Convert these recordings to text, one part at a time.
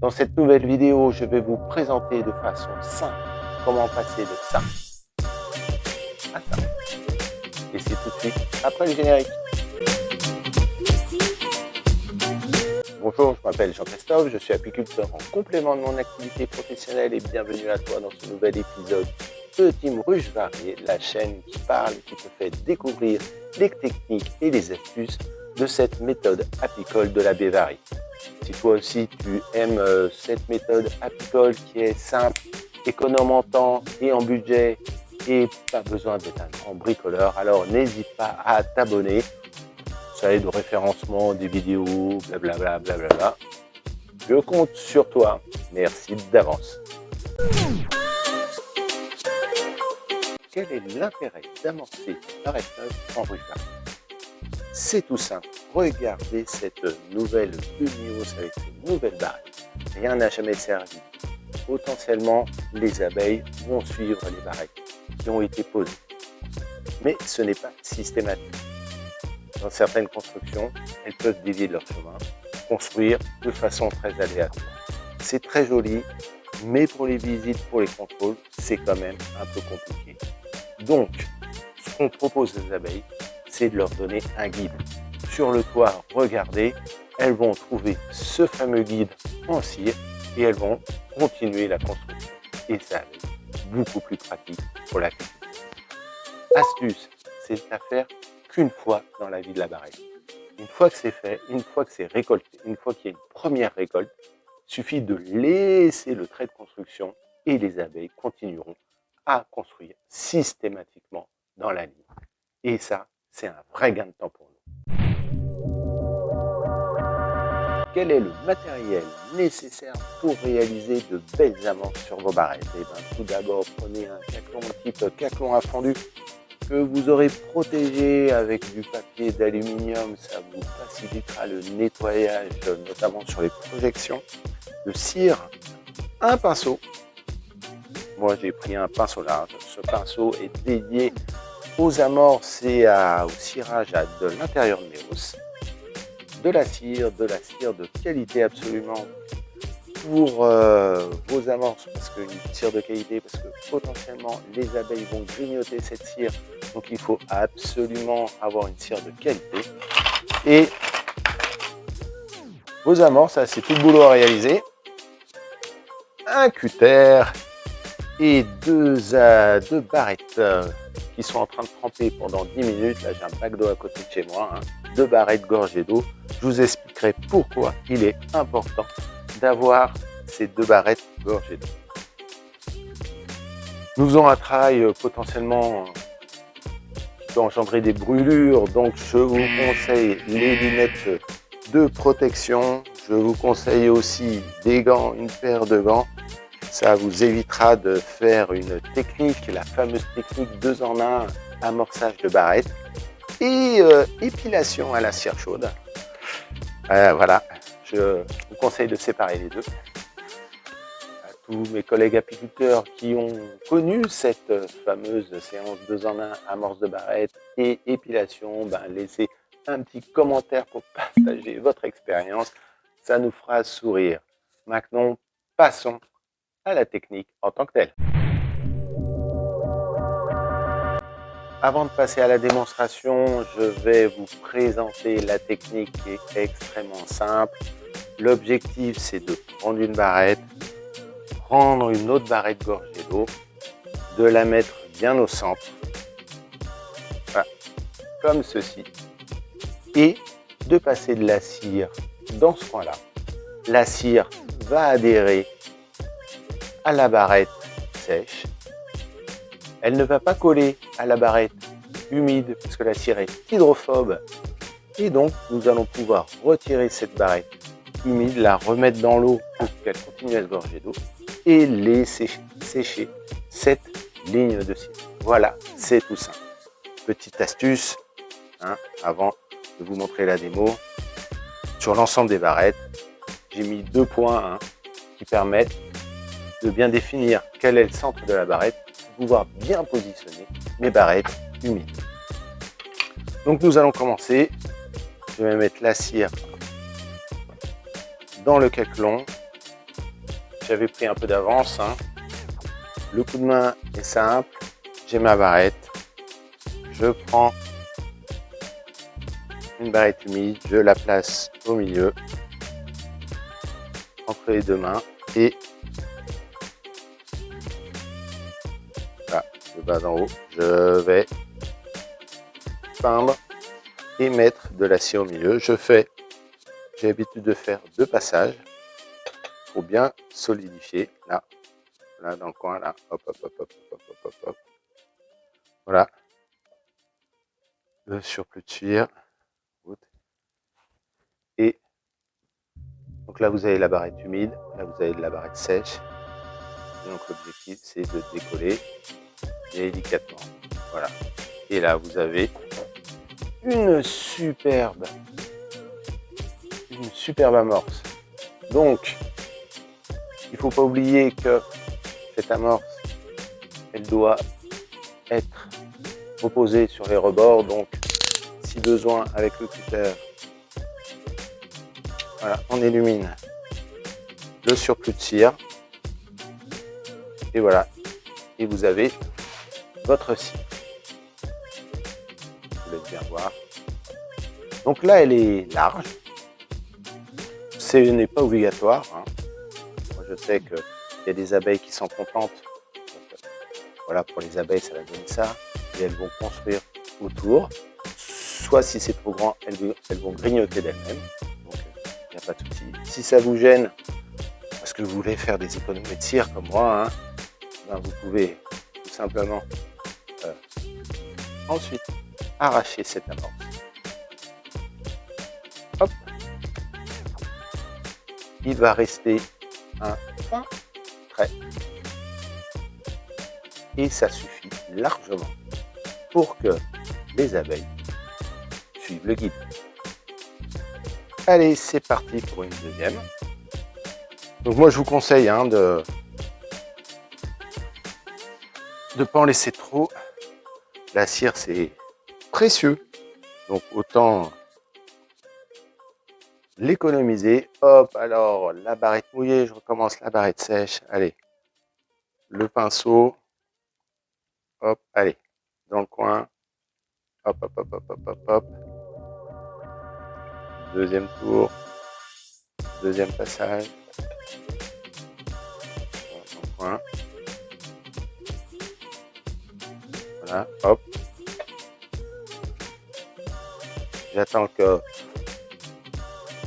Dans cette nouvelle vidéo, je vais vous présenter de façon simple comment passer de ça à ça. Et c'est tout de suite après le générique. Bonjour, je m'appelle Jean-Christophe, je suis apiculteur en complément de mon activité professionnelle et bienvenue à toi dans ce nouvel épisode de Team Ruche Varié, la chaîne qui parle, qui te fait découvrir les techniques et les astuces de cette méthode apicole de la Bévarie. Si toi aussi tu aimes cette méthode apicole qui est simple, économe en temps et en budget et pas besoin d'être un grand bricoleur, alors n'hésite pas à t'abonner. Ça aide au référencement des vidéos, blablabla, blablabla. Je compte sur toi. Merci d'avance. Quel est l'intérêt d'amorcer une barrette neuve en ruche variée? C'est tout simple. Regardez cette nouvelle demi-hausse avec une nouvelle barrette. Rien n'a jamais servi. Potentiellement, les abeilles vont suivre les barrettes qui ont été posées. Mais ce n'est pas systématique. Dans certaines constructions, elles peuvent dévier de leur chemin, construire de façon très aléatoire. C'est très joli, mais pour les visites, pour les contrôles, c'est quand même un peu compliqué. Donc, ce qu'on propose aux abeilles, c'est de leur donner un guide. Sur le toit, regardez, elles vont trouver ce fameux guide en cire et elles vont continuer la construction. Et ça va être beaucoup plus pratique pour l'apiculture. Astuce, c'est à faire qu'une fois dans la vie de la barrette. Une fois que c'est fait, une fois que c'est récolté, une fois qu'il y a une première récolte, il suffit de laisser le trait de construction et les abeilles continueront à construire systématiquement dans la ligne. Et ça, c'est un vrai gain de temps pour nous. Quel est le matériel nécessaire pour réaliser de belles amorces sur vos barrettes? Eh bien, tout d'abord, prenez un caclon type caclon à fondu que vous aurez protégé avec du papier d'aluminium. Ça vous facilitera le nettoyage, notamment sur les projections. De cire, un pinceau. Moi, j'ai pris un pinceau large. Ce pinceau est dédié aux amorces et au cirage de l'intérieur de mes hausses. De la cire de qualité absolument pour vos amorces, parce qu'une cire de qualité, parce que potentiellement les abeilles vont grignoter cette cire, donc il faut absolument avoir une cire de qualité. Et vos amorces, c'est tout le boulot à réaliser. Un cutter et deux barrettes qui sont en train de tremper pendant 10 minutes. Là, j'ai un bac d'eau à côté de chez moi, 2 barrettes gorgées d'eau. Je vous expliquerai pourquoi il est important d'avoir ces 2 barrettes gorgées d'eau. Nous faisons un travail potentiellement qui peut engendrer des brûlures, donc je vous conseille les lunettes de protection. Je vous conseille aussi des gants, une paire de gants. Ça vous évitera de faire une technique, la fameuse technique 2 en 1, amorçage de barrette et épilation à la cire chaude. Voilà, je vous conseille de séparer les deux. À tous mes collègues apiculteurs qui ont connu cette fameuse séance 2 en 1, amorce de barrette et épilation, laissez un petit commentaire pour partager votre expérience. Ça nous fera sourire. Maintenant, passons à la technique en tant que telle. Avant de passer à la démonstration, je vais vous présenter la technique qui est extrêmement simple. L'objectif, c'est de prendre une barrette, prendre une autre barrette gorgée d'eau, de la mettre bien au centre, voilà, comme ceci, et de passer de la cire dans ce coin-là. La cire va adhérer à la barrette sèche. Elle ne va pas coller à la barrette humide parce que la cire est hydrophobe. Et donc, nous allons pouvoir retirer cette barrette humide, la remettre dans l'eau pour qu'elle continue à se gorger d'eau et laisser sécher cette ligne de cire. Voilà, c'est tout simple. Petite astuce, avant de vous montrer la démo. Sur l'ensemble des barrettes, j'ai mis 2 points qui permettent de bien définir quel est le centre de la barrette pour pouvoir bien positionner mes barrettes humides. Donc nous allons commencer. Je vais mettre la cire dans le caclon j'avais pris un peu d'avance, hein. Le coup de main est simple. J'ai ma barrette. Je prends une barrette humide, je la place au milieu, entre les deux mains, et là, de bas en haut, je vais peindre et mettre de l'acier au milieu. J'ai l'habitude de faire 2 passages pour bien solidifier. Là dans le coin, là, hop, hop, hop, hop, hop, hop, hop, hop. Voilà, le surplus de cire. Et donc là, vous avez la barrette humide, là, vous avez de la barrette sèche. Et donc l'objectif, c'est de décoller délicatement. Voilà. Et là, vous avez une superbe amorce. Donc, il ne faut pas oublier que cette amorce, elle doit être reposée sur les rebords. Donc, si besoin, avec le cutter, voilà, on illumine le surplus de cire. Et voilà. Et vous avez votre cire. Je vous laisse bien voir. Donc là, elle est large. Ce n'est pas obligatoire, hein. Moi, je sais qu'il y a des abeilles qui sont contentes. Donc, voilà, pour les abeilles, ça va donner ça. Et elles vont construire autour. Soit si c'est trop grand, elles vont grignoter d'elles-mêmes. Donc, il n'y a pas de souci. Si ça vous gêne, parce que vous voulez faire des économies de cire comme moi, hein, ben vous pouvez tout simplement ensuite arracher cette amorce. Hop. Il va rester un fin trait. Et ça suffit largement pour que les abeilles suivent le guide. Allez, c'est parti pour une deuxième. Donc moi, je vous conseille hein, de ne pas en laisser trop. La cire, c'est précieux. Donc autant l'économiser. Hop, alors la barrette mouillée, je recommence la barrette sèche. Allez, le pinceau. Hop, allez, dans le coin. Hop, hop, hop, hop, hop, hop, hop. Deuxième tour. Deuxième passage. Dans le coin. Voilà, hop. J'attends que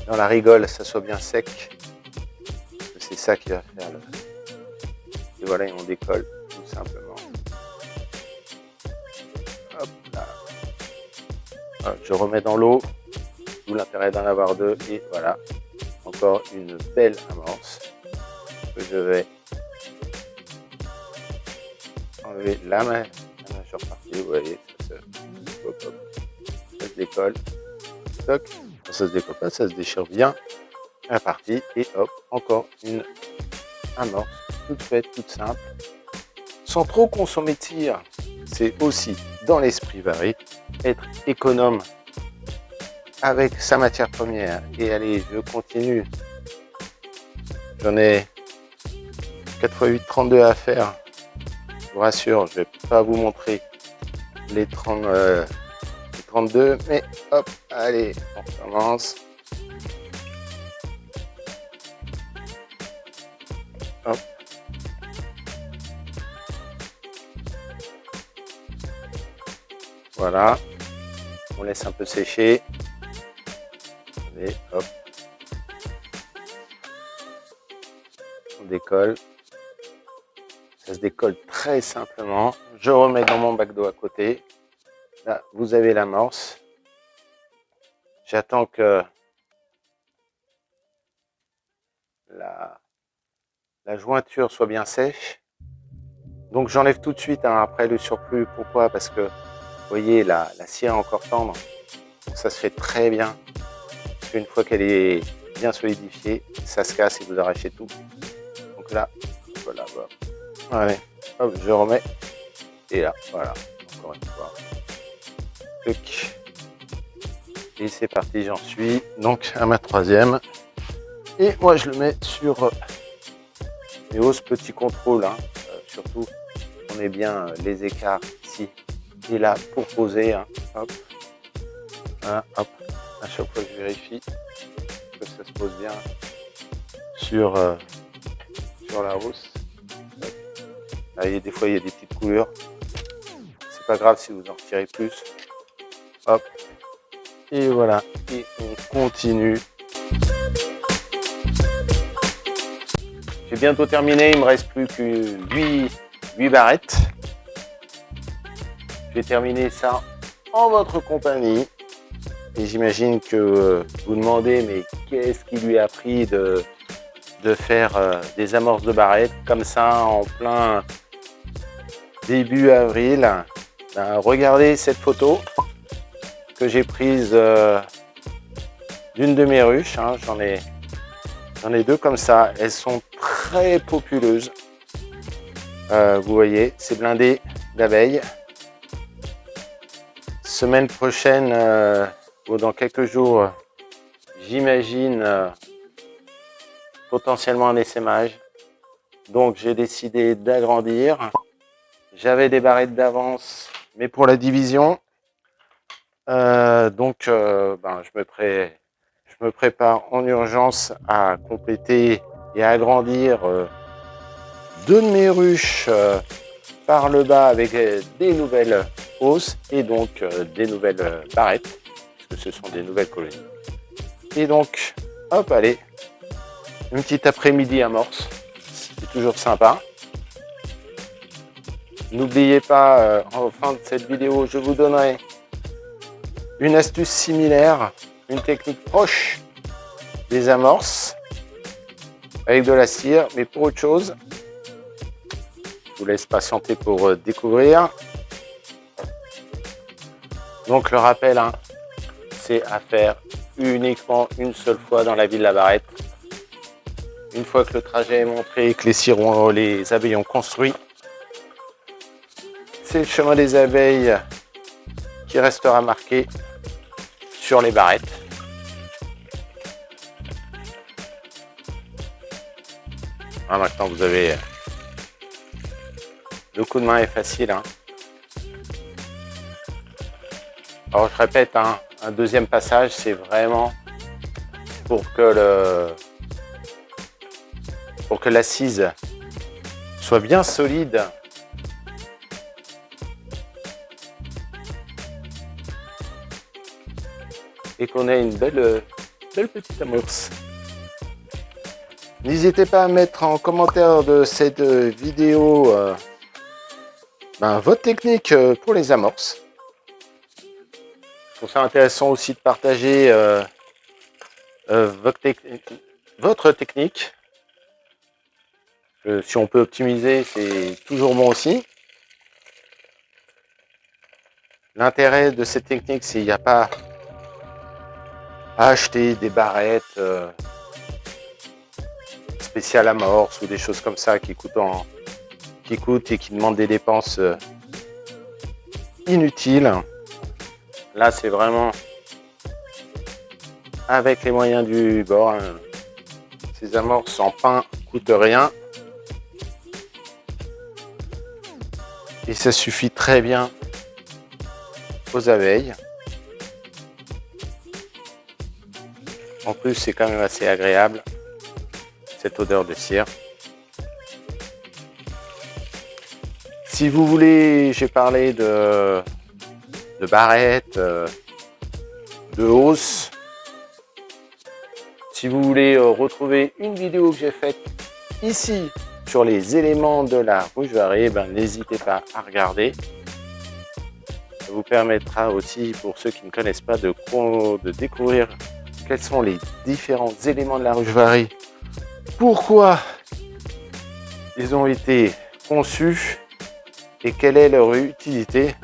dans la rigole, ça soit bien sec. C'est ça qui va faire le... Et voilà, et on décolle tout simplement. Hop là. Hop, je remets dans l'eau. D'où l'intérêt d'en avoir deux. Et voilà, encore une belle amorce que je vais enlever la majeure partie. Vous voyez, ça se décolle. Toc. Ça se décolle pas, ça se déchire bien la partie. Et hop, encore une amorce toute faite, toute simple, sans trop consommer de cire. C'est aussi dans l'esprit varié, être économe avec sa matière première. Et allez, je continue. J'en ai 4 x 8, 32 à faire. Je vous rassure, je vais pas vous montrer les 32, mais hop, allez, on commence. Hop. Voilà, on laisse un peu sécher. Allez, hop. On décolle. Ça se décolle très simplement. Je remets dans mon bac d'eau à côté. Là, vous avez l'amorce. J'attends que la jointure soit bien sèche. Donc j'enlève tout de suite hein, après le surplus. Pourquoi? Parce que vous voyez la cire est encore tendre. Donc ça se fait très bien. Parce qu'une fois qu'elle est bien solidifiée, ça se casse et vous arrachez tout. Donc là, voilà. Allez, hop, je remets. Et là, voilà, encore une fois. Clic. Et c'est parti, j'en suis donc à ma troisième. Et moi, je le mets sur Mais hausses, petit contrôle, hein. Surtout, on met bien les écarts ici et là pour poser. Hein. Hop. Hein, hop. À chaque fois, je vérifie que ça se pose bien sur la hausse. Là, des fois, il y a des petites coulures. C'est pas grave si vous en retirez plus. Hop. Et voilà. Et on continue. J'ai bientôt terminé. Il me reste plus que 8 barrettes. Je vais terminer ça en votre compagnie. Et j'imagine que vous demandez, mais qu'est-ce qui lui a pris de faire des amorces de barrettes comme ça en plein début avril. Ben, regardez cette photo que j'ai prise d'une de mes ruches. Hein. J'en ai deux comme ça. Elles sont très populeuses. Vous voyez, c'est blindé d'abeilles. Semaine prochaine, ou dans quelques jours, j'imagine potentiellement un essaimage. Donc j'ai décidé d'agrandir. J'avais des barrettes d'avance, mais pour la division. Ben, je me prépare en urgence à compléter et à agrandir deux de mes ruches par le bas avec des nouvelles hausses et donc des nouvelles barrettes, puisque ce sont des nouvelles colonies. Et donc, hop, allez, une petite après-midi amorce, c'est toujours sympa. N'oubliez pas, en fin de cette vidéo, je vous donnerai une astuce similaire, une technique proche des amorces, avec de la cire, mais pour autre chose. Je vous laisse patienter pour découvrir. Donc le rappel, hein, c'est à faire uniquement une seule fois dans la vie de la barrette. Une fois que le trajet est montré et que les abeilles ont construit, c'est le chemin des abeilles qui restera marqué sur les barrettes. Ah, maintenant vous avez le coup de main est facile. Hein. Alors je répète, hein, un deuxième passage, c'est vraiment pour que l'assise soit bien solide. Et qu'on ait une belle petite amorce. N'hésitez pas à mettre en commentaire de cette vidéo votre technique pour les amorces. Je trouve ça intéressant aussi de partager votre technique. Si on peut optimiser, c'est toujours bon aussi. L'intérêt de cette technique, c'est qu'il n'y a pas à acheter des barrettes spéciales amorces ou des choses comme ça qui coûtent et qui demandent des dépenses inutiles. Là, c'est vraiment avec les moyens du bord. Hein. Ces amorces en pain coûtent rien. Et ça suffit très bien aux abeilles. En plus, c'est quand même assez agréable, cette odeur de cire. Si vous voulez, j'ai parlé de barrettes, de hausses. Si vous voulez retrouver une vidéo que j'ai faite ici sur les éléments de la ruche varée, n'hésitez pas à regarder. Ça vous permettra aussi, pour ceux qui ne connaissent pas, de découvrir quels sont les différents éléments de la ruche varée, pourquoi ils ont été conçus et quelle est leur utilité.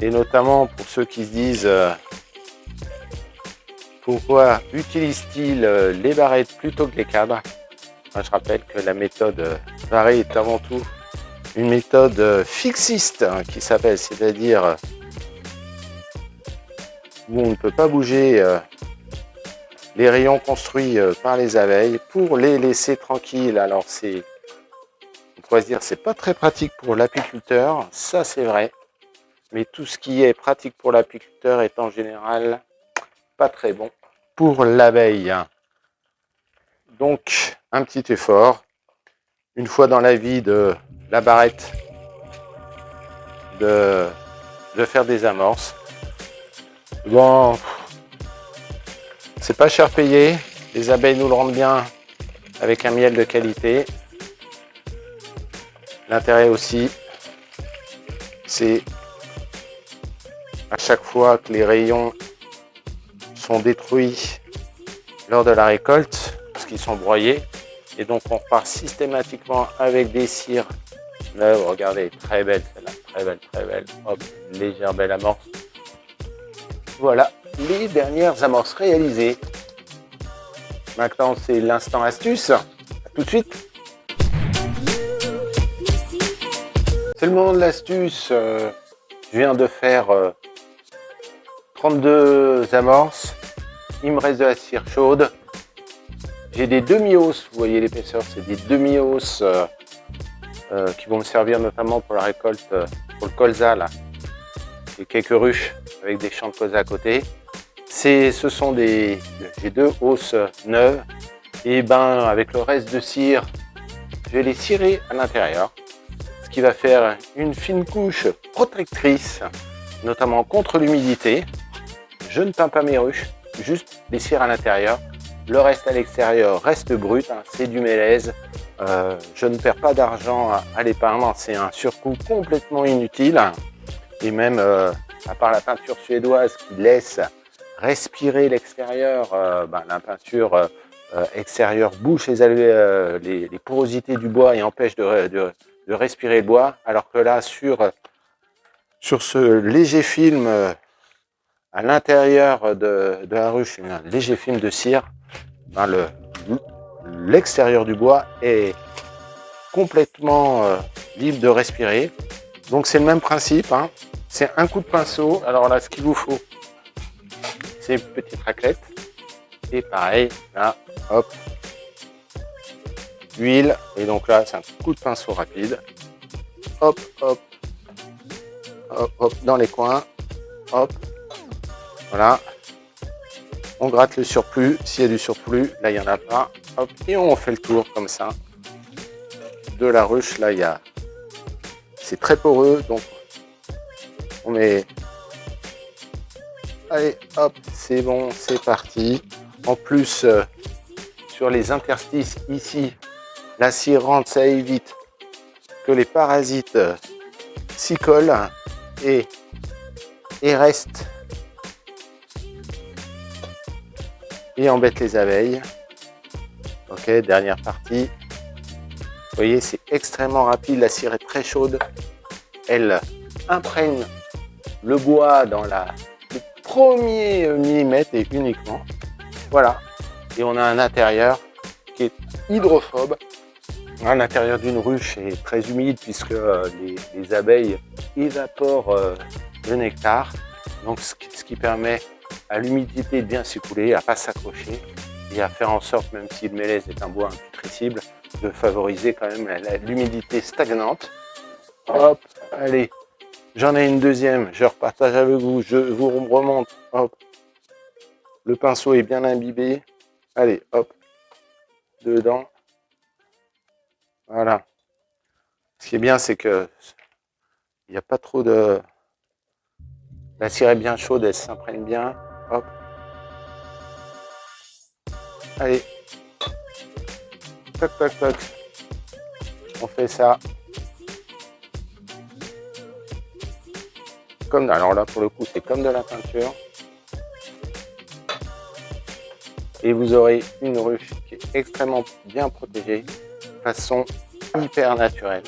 Et notamment pour ceux qui se disent pourquoi utilisent-ils les barrettes plutôt que les cadres. Moi, je rappelle que la méthode varée est avant tout une méthode fixiste qui s'appelle, c'est-à-dire où on ne peut pas bouger les rayons construits par les abeilles pour les laisser tranquilles. Alors c'est pourrait se dire c'est pas très pratique pour l'apiculteur, ça c'est vrai. Mais tout ce qui est pratique pour l'apiculteur est en général pas très bon pour l'abeille. Donc, un petit effort, une fois dans la vie de la barrette, de faire des amorces. Bon, c'est pas cher payé, les abeilles nous le rendent bien avec un miel de qualité. L'intérêt aussi, c'est à chaque fois que les rayons sont détruits lors de la récolte, parce qu'ils sont broyés, et donc on repart systématiquement avec des cires neuves. Regardez, très belle celle-là, très belle, très belle. Hop, légère belle amorce. Voilà les dernières amorces réalisées. Maintenant, c'est l'instant astuce. À tout de suite. C'est le moment de l'astuce. Je viens de faire 32 amorces. Il me reste de la cire chaude. J'ai des demi-hausses. Vous voyez l'épaisseur, c'est des demi-hausses qui vont me servir notamment pour la récolte, pour le colza là. J'ai quelques ruches avec des champs de colza à côté. J'ai 2 hausses neuves. Et ben avec le reste de cire, je vais les cirer à l'intérieur. Ce qui va faire une fine couche protectrice, notamment contre l'humidité. Je ne peins pas mes ruches, juste les cire à l'intérieur. Le reste à l'extérieur reste brut, hein, c'est du mélèze. Je ne perds pas d'argent à les peindre, c'est un surcoût complètement inutile. Et même, à part la peinture suédoise qui laisse respirer l'extérieur, la peinture extérieure bouche les porosités du bois et empêche de respirer le bois. Alors que là, sur ce léger film à l'intérieur de la ruche, un léger film de cire, l'extérieur du bois est complètement libre de respirer. Donc c'est le même principe, hein. C'est un coup de pinceau. Alors là, ce qu'il vous faut, c'est une petite raclette. Et pareil, là, hop, huile. Et donc là, c'est un coup de pinceau rapide. Hop, hop, hop, hop, dans les coins. Hop, voilà. On gratte le surplus. S'il y a du surplus, là, il n'y en a pas. Hop, et on fait le tour comme ça de la ruche. Là, c'est très poreux, donc on met. Allez, hop, c'est bon, c'est parti. En plus, sur les interstices ici, la cire rentre, ça évite que les parasites s'y collent et restent et embêtent les abeilles. Ok, dernière partie. Vous voyez, c'est extrêmement rapide, la cire est très chaude. Elle imprègne le bois dans le premier millimètre et uniquement. Voilà. Et on a un intérieur qui est hydrophobe. L'intérieur d'une ruche est très humide puisque les abeilles évaporent le nectar. Donc ce qui permet à l'humidité de bien s'écouler, à ne pas s'accrocher et à faire en sorte, même si le mélèze est un bois imputrescible, de favoriser quand même l'humidité stagnante. Hop, allez, j'en ai une deuxième, je repartage avec vous, je vous remonte. Hop, le pinceau est bien imbibé. Allez, hop, dedans. Voilà. Ce qui est bien, c'est que il n'y a pas trop de... La cire est bien chaude, elle s'imprègne bien. Hop. Allez. Toc, toc, toc. On fait ça. Alors là, pour le coup, c'est comme de la peinture. Et vous aurez une ruche qui est extrêmement bien protégée, de façon hyper naturelle.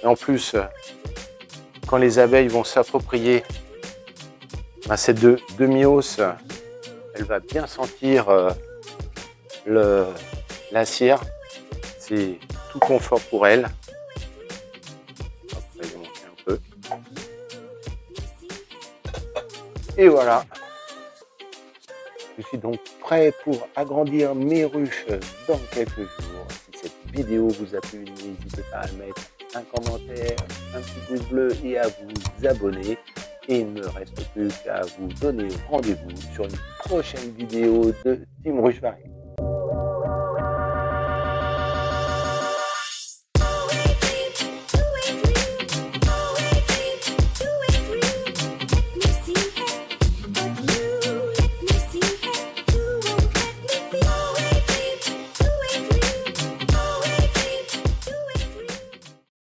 Et en plus, quand les abeilles vont s'approprier cette demi-hausse, elle va bien sentir la cire. C'est tout confort pour elle. Hop, on va monter un peu. Et voilà. Je suis donc prêt pour agrandir mes ruches dans quelques jours. Si cette vidéo vous a plu, n'hésitez pas à mettre un commentaire, un petit pouce bleu et à vous abonner. Et il ne me reste plus qu'à vous donner rendez-vous sur une prochaine vidéo de Team Rouge Paris.